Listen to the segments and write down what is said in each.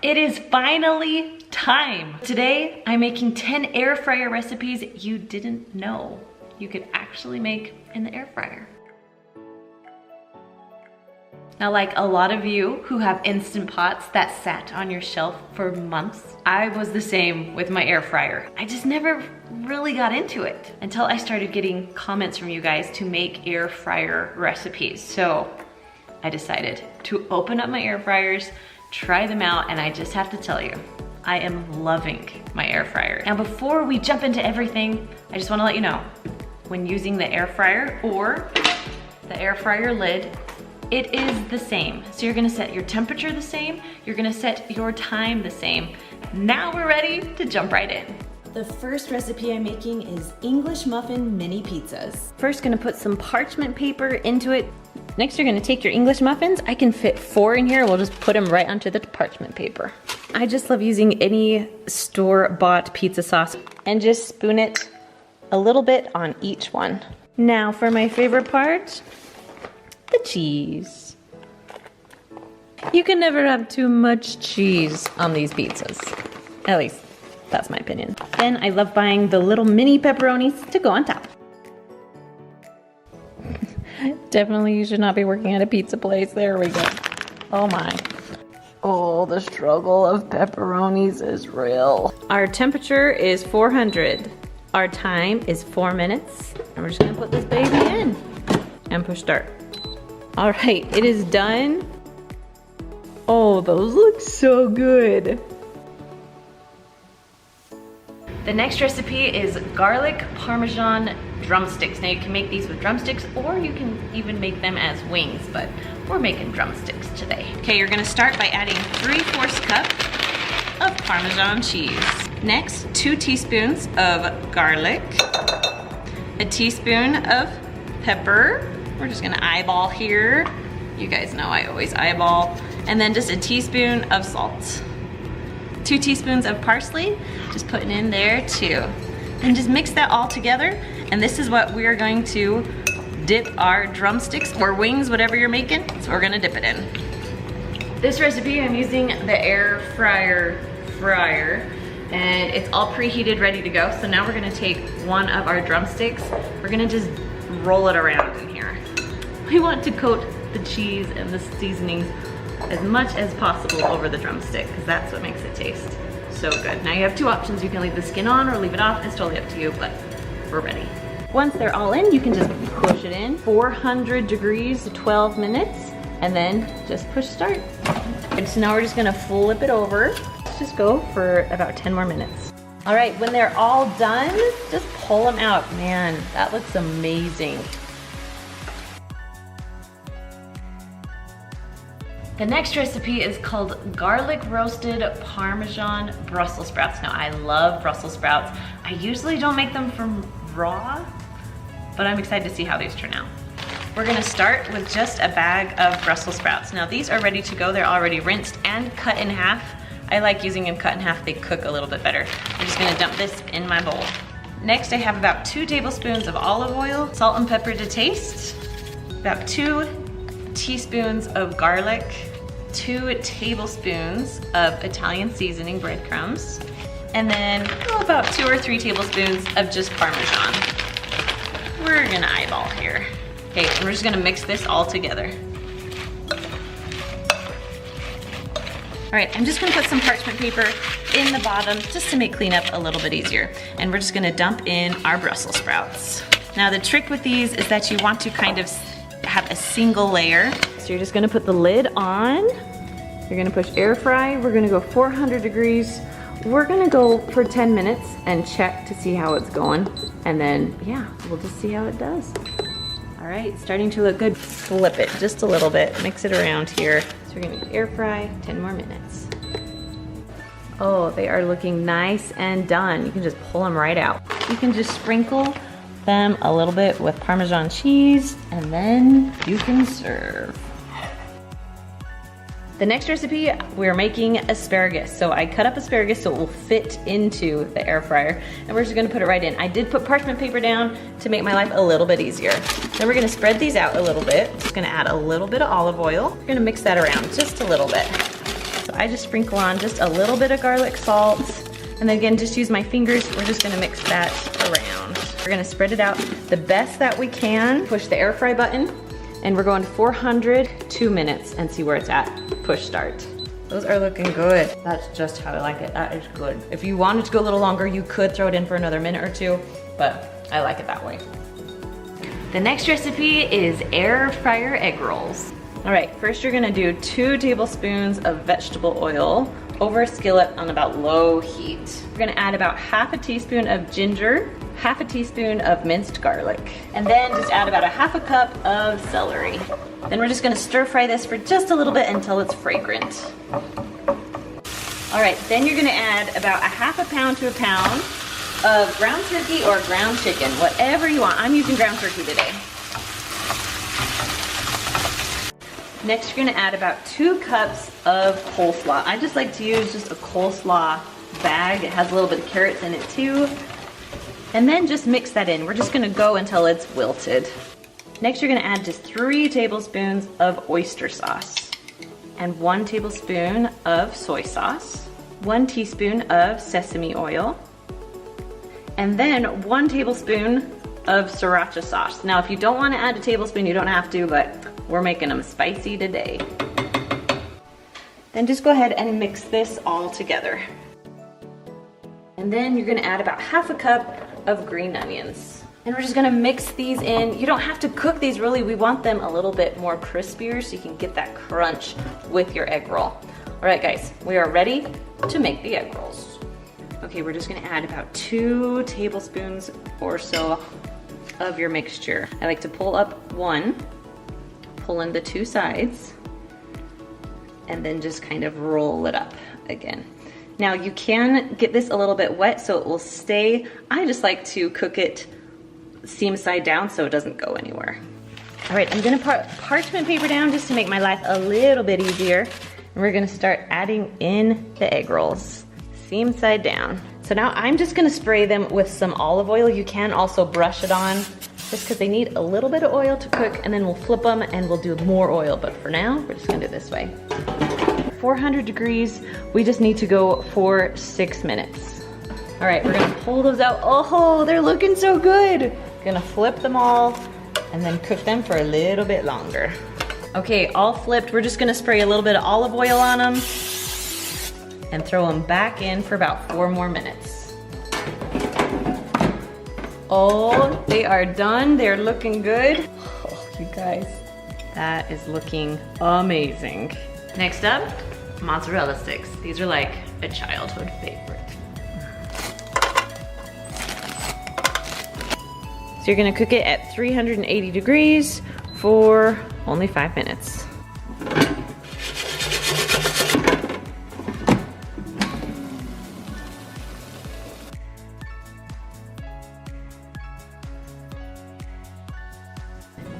It is finally time. Today, I'm making 10 air fryer recipes you didn't know you could actually make in the air fryer. Now, like a lot of you who have Instant Pots that sat on your shelf for months, I was the same with my air fryer. I just never really got into it until I started getting comments from you guys to make air fryer recipes. So I decided to open up my air fryers, try them out, and I just have to tell you, I am loving my air fryer. Now, before we jump into everything, I just wanna let you know, when using the air fryer or the air fryer lid, it is the same. So you're gonna set your temperature the same, you're gonna set your time the same. Now we're ready to jump right in. The first recipe I'm making is English muffin mini pizzas. First, gonna put some parchment paper into it. Next, you're gonna take your English muffins. I can fit 4 in here. We'll just put them right onto the parchment paper. I just love using any store-bought pizza sauce and just spoon it a little bit on each one. Now for my favorite part, the cheese. You can never have too much cheese on these pizzas. At least, that's my opinion. Then I love buying the little mini pepperonis to go on top. Definitely you should not be working at a pizza place. There we go. Oh my. Oh, the struggle of pepperonis is real. Our temperature is 400. Our time is 4 minutes. And we're just gonna put this baby in and push start. All right, it is done. Oh, those look so good. The next recipe is garlic parmesan drumsticks. Now you can make these with drumsticks or you can even make them as wings, but we're making drumsticks today. Okay, you're gonna start by adding 3/4 cup of Parmesan cheese. Next, 2 teaspoons of garlic, a teaspoon of pepper. We're just gonna eyeball here. You guys know I always eyeball. And then just a teaspoon of salt. 2 teaspoons of parsley, just putting in there too. And just mix that all together. And this is what we are going to dip our drumsticks or wings, whatever you're making. So we're gonna dip it in. This recipe, I'm using the air fryer and it's all preheated, ready to go. So now we're gonna take one of our drumsticks. We're gonna just roll it around in here. We want to coat the cheese and the seasonings as much as possible over the drumstick because that's what makes it taste so good. Now you have 2 options. You can leave the skin on or leave it off. It's totally up to you, but we're ready. Once they're all in, you can just push it in. 400 degrees, 12 minutes, and then just push start. And so now we're just gonna flip it over. Let's just go for about 10 more minutes. All right, when they're all done, just pull them out. Man, that looks amazing. The next recipe is called garlic roasted Parmesan Brussels sprouts. Now I love Brussels sprouts. I usually don't make them from raw, but I'm excited to see how these turn out. We're gonna start with just a bag of Brussels sprouts. Now these are ready to go. They're already rinsed and cut in half. I like using them cut in half. They cook a little bit better. I'm just gonna dump this in my bowl. Next, I have about 2 tablespoons of olive oil, salt and pepper to taste, about 2 teaspoons of garlic, 2 tablespoons of Italian seasoning breadcrumbs, and then about 2 or 3 tablespoons of just Parmesan. We're gonna eyeball here. Okay, and we're just gonna mix this all together. All right, I'm just gonna put some parchment paper in the bottom just to make cleanup a little bit easier. And we're just gonna dump in our Brussels sprouts. Now the trick with these is that you want to kind of have a single layer. So you're just gonna put the lid on. You're gonna push air fry. We're gonna go 400 degrees. We're gonna go for 10 minutes and check to see how it's going. And then, yeah, we'll just see how it does. All right, starting to look good. Flip it just a little bit, mix it around here. So we're gonna air fry 10 more minutes. Oh, they are looking nice and done. You can just pull them right out. You can just sprinkle them a little bit with Parmesan cheese, and then you can serve. The next recipe, we're making asparagus. So I cut up asparagus so it will fit into the air fryer, and we're just gonna put it right in. I did put parchment paper down to make my life a little bit easier. Then we're gonna spread these out a little bit. Just gonna add a little bit of olive oil. We're gonna mix that around just a little bit. So I just sprinkle on just a little bit of garlic salt. And then again, just use my fingers. We're just gonna mix that around. We're gonna spread it out the best that we can. Push the air fry button, and we're going to 400, 2 minutes, and see where it's at. Push start. Those are looking good. That's just how I like it. That is good. If you wanted to go a little longer, you could throw it in for another minute or two, but I like it that way. The next recipe is air fryer egg rolls. All right, first you're gonna do 2 tablespoons of vegetable oil over a skillet on about low heat. We're gonna add about half a teaspoon of ginger, half a teaspoon of minced garlic, and then just add about a half a cup of celery. Then we're just gonna stir fry this for just a little bit until it's fragrant. All right, then you're gonna add about a half a pound to a pound of ground turkey or ground chicken, whatever you want. I'm using ground turkey today. Next, you're gonna add about 2 cups of coleslaw. I just like to use just a coleslaw bag. It has a little bit of carrots in it too. And then just mix that in. We're just gonna go until it's wilted. Next, you're gonna add just 3 tablespoons of oyster sauce and 1 tablespoon of soy sauce, 1 teaspoon of sesame oil, and then 1 tablespoon of sriracha sauce. Now, if you don't wanna add a tablespoon, you don't have to, but we're making them spicy today. Then just go ahead and mix this all together. And then you're gonna add about half a cup of green onions. And we're just gonna mix these in. You don't have to cook these really. We want them a little bit more crispier so you can get that crunch with your egg roll. All right, guys, we are ready to make the egg rolls. Okay, we're just gonna add about 2 tablespoons or so of your mixture. I like to pull up 1, pull in the 2 sides, and then just kind of roll it up again. Now you can get this a little bit wet so it will stay. I just like to cook it seam side down so it doesn't go anywhere. All right, I'm gonna put parchment paper down just to make my life a little bit easier. And we're gonna start adding in the egg rolls, seam side down. So now I'm just gonna spray them with some olive oil. You can also brush it on just because they need a little bit of oil to cook, and then we'll flip them and we'll do more oil. But for now, we're just gonna do it this way. 400 degrees, we just need to go for 6 minutes. All right, we're gonna pull those out. Oh, they're looking so good. Gonna flip them all and then cook them for a little bit longer. Okay, all flipped. We're just gonna spray a little bit of olive oil on them and throw them back in for about 4 more minutes. Oh, they are done. They're looking good. Oh, you guys, that is looking amazing. Next up, mozzarella sticks. These are like a childhood favorite. So you're gonna cook it at 380 degrees for only 5 minutes.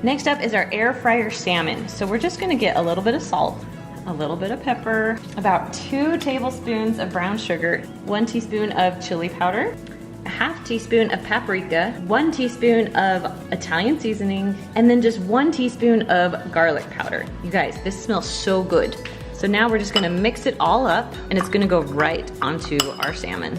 Next up is our air fryer salmon. So we're just gonna get a little bit of salt, a little bit of pepper, about 2 tablespoons of brown sugar, 1 teaspoon of chili powder, a half teaspoon of paprika, 1 teaspoon of Italian seasoning, and then just 1 teaspoon of garlic powder. You guys, this smells so good. So now we're just gonna mix it all up and it's gonna go right onto our salmon.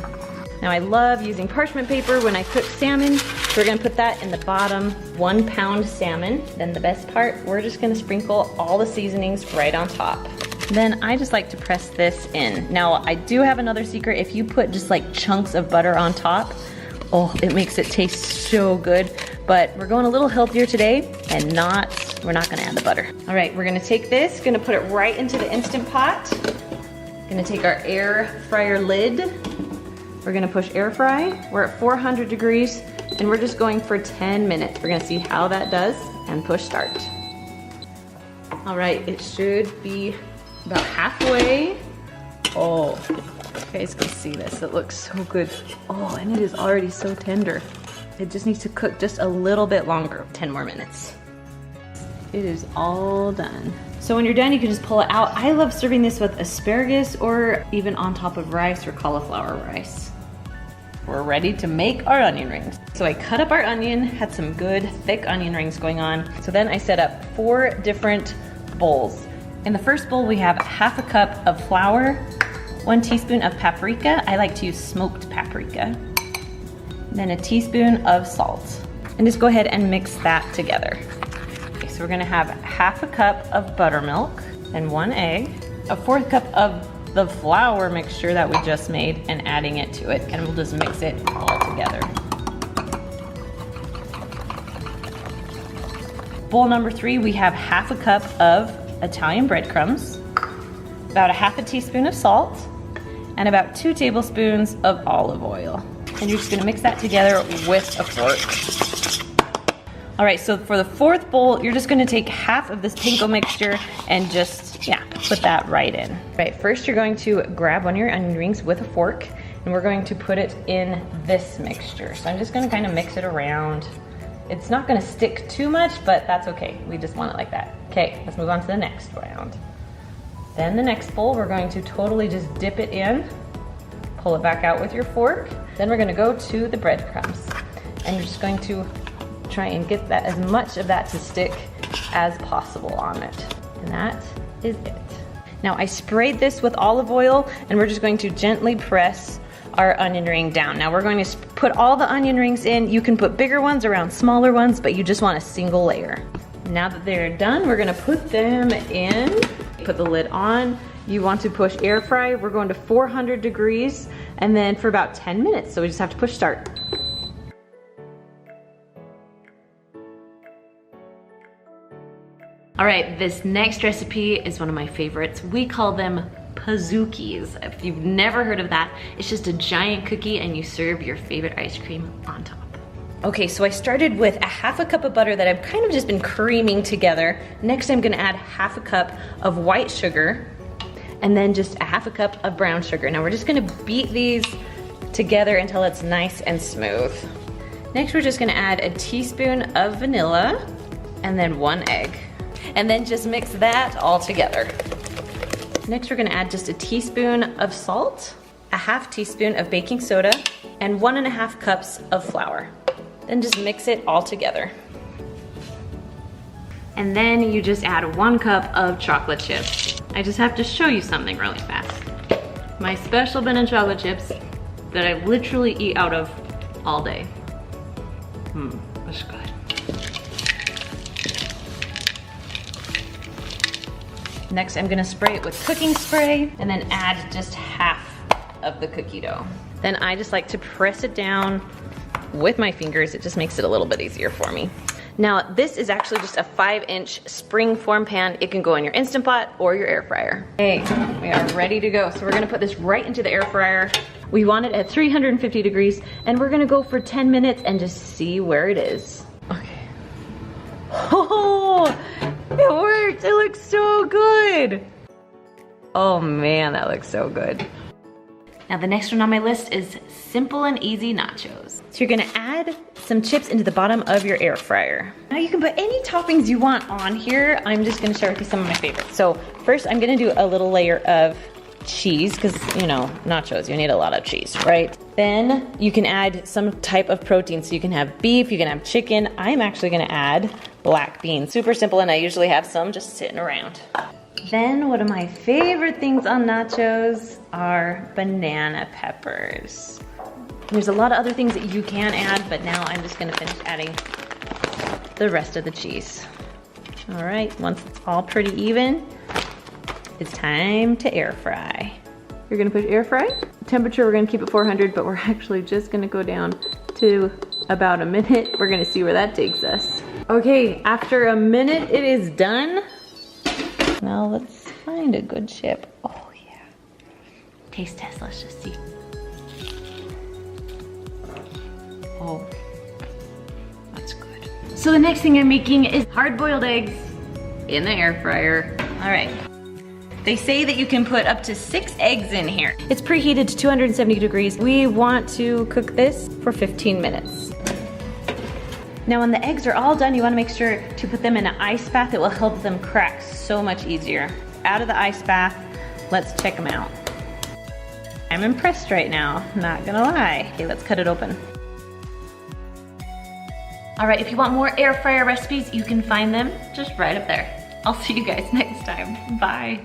Now I love using parchment paper when I cook salmon. So we're gonna put that in the bottom 1 pound salmon. Then the best part, we're just gonna sprinkle all the seasonings right on top. Then I just like to press this in. Now I do have another secret. If you put just like chunks of butter on top, oh, it makes it taste so good. But we're going a little healthier today and we're not gonna add the butter. All right, we're gonna take this, gonna put it right into the Instant Pot. Gonna take our air fryer lid. We're gonna push air fry. We're at 400 degrees and we're just going for 10 minutes. We're gonna see how that does and push start. All right, it should be about halfway. Oh, you guys can see this. It looks so good. Oh, and it is already so tender. It just needs to cook just a little bit longer, 10 more minutes. It is all done. So when you're done, you can just pull it out. I love serving this with asparagus or even on top of rice or cauliflower rice. We're ready to make our onion rings. So I cut up our onion, had some good thick onion rings going on. So then I set up 4 different bowls. In the first bowl, we have 1/2 cup of flour, 1 teaspoon of paprika. I like to use smoked paprika. Then a teaspoon of salt. And just go ahead and mix that together. Okay, so we're gonna have 1/2 cup of buttermilk and 1 egg, 1/4 cup of the flour mixture that we just made and adding it to it. And we'll just mix it all together. Bowl number 3, we have 1/2 cup of Italian breadcrumbs, about 1/2 teaspoon of salt, and about 2 tablespoons of olive oil. And you're just gonna mix that together with a fork. All right, so for the 4th bowl, you're just gonna take 1/2 of this panko mixture and just, put that right in. All right, first you're going to grab one of your onion rings with a fork, and we're going to put it in this mixture. So I'm just gonna kind of mix it around. It's not gonna stick too much, but that's okay. We just want it like that. Okay, let's move on to the next round. Then the next bowl, we're going to totally just dip it in, pull it back out with your fork. Then we're gonna go to the breadcrumbs. And you're just going to try and get that, as much of that to stick as possible on it. And that is it. Now I sprayed this with olive oil, and we're just going to gently press our onion ring down. Now we're going to put all the onion rings in. You can put bigger ones around smaller ones, but you just want a single layer. Now that they're done, we're gonna put them in, put the lid on. You want to push air fry. We're going to 400 degrees, and then for about 10 minutes. So we just have to push start. All right, this next recipe is one of my favorites. We call them PAZOOKIES. If you've never heard of that, it's just a giant cookie and you serve your favorite ice cream on top. Okay, so I started with 1/2 cup of butter that I've kind of just been creaming together. Next, I'm gonna add 1/2 cup of white sugar, and then just 1/2 cup of brown sugar. Now we're just gonna beat these together until it's nice and smooth. Next, we're just gonna add a teaspoon of vanilla, and then 1 egg. And then just mix that all together. Next, we're gonna add just a teaspoon of salt, 1/2 teaspoon of baking soda, and 1.5 cups of flour. Then just mix it all together. And then you just add 1 cup of chocolate chips. I just have to show you something really fast. My special bin of chocolate chips that I literally eat out of all day. That's good. Next, I'm gonna spray it with cooking spray and then add just 1/2 of the cookie dough. Then I just like to press it down with my fingers. It just makes it a little bit easier for me. Now, this is actually just a 5-inch spring form pan. It can go in your Instant Pot or your air fryer. Okay, we are ready to go. So we're gonna put this right into the air fryer. We want it at 350 degrees, and we're gonna go for 10 minutes and just see where it is. Okay. Oh, it worked, it looks so good. Oh man, that looks so good. Now the next one on my list is simple and easy nachos. So you're gonna add some chips into the bottom of your air fryer. Now you can put any toppings you want on here. I'm just gonna share with you some of my favorites. So first I'm gonna do a little layer of cheese, because you know, nachos, you need a lot of cheese, right? Then you can add some type of protein. So you can have beef, you can have chicken. I'm actually gonna add black beans. Super simple, and I usually have some just sitting around. Then one of my favorite things on nachos are banana peppers. There's a lot of other things that you can add, but now I'm just gonna finish adding the rest of the cheese. All right, once it's all pretty even, it's time to air fry. You're gonna push air fry. Temperature, we're gonna keep it 400, but we're actually just gonna go down to about a minute. We're gonna see where that takes us. Okay, after a minute, it is done. Now let's find a good chip. Oh yeah. Taste test, let's just see. Oh, that's good. So the next thing I'm making is hard-boiled eggs in the air fryer. All right. They say that you can put up to 6 eggs in here. It's preheated to 270 degrees. We want to cook this for 15 minutes. Now when the eggs are all done, you wanna make sure to put them in an ice bath. It will help them crack so much easier. Out of the ice bath, let's check them out. I'm impressed right now, not gonna lie. Okay, let's cut it open. All right, if you want more air fryer recipes, you can find them just right up there I'll see you guys next time. Bye.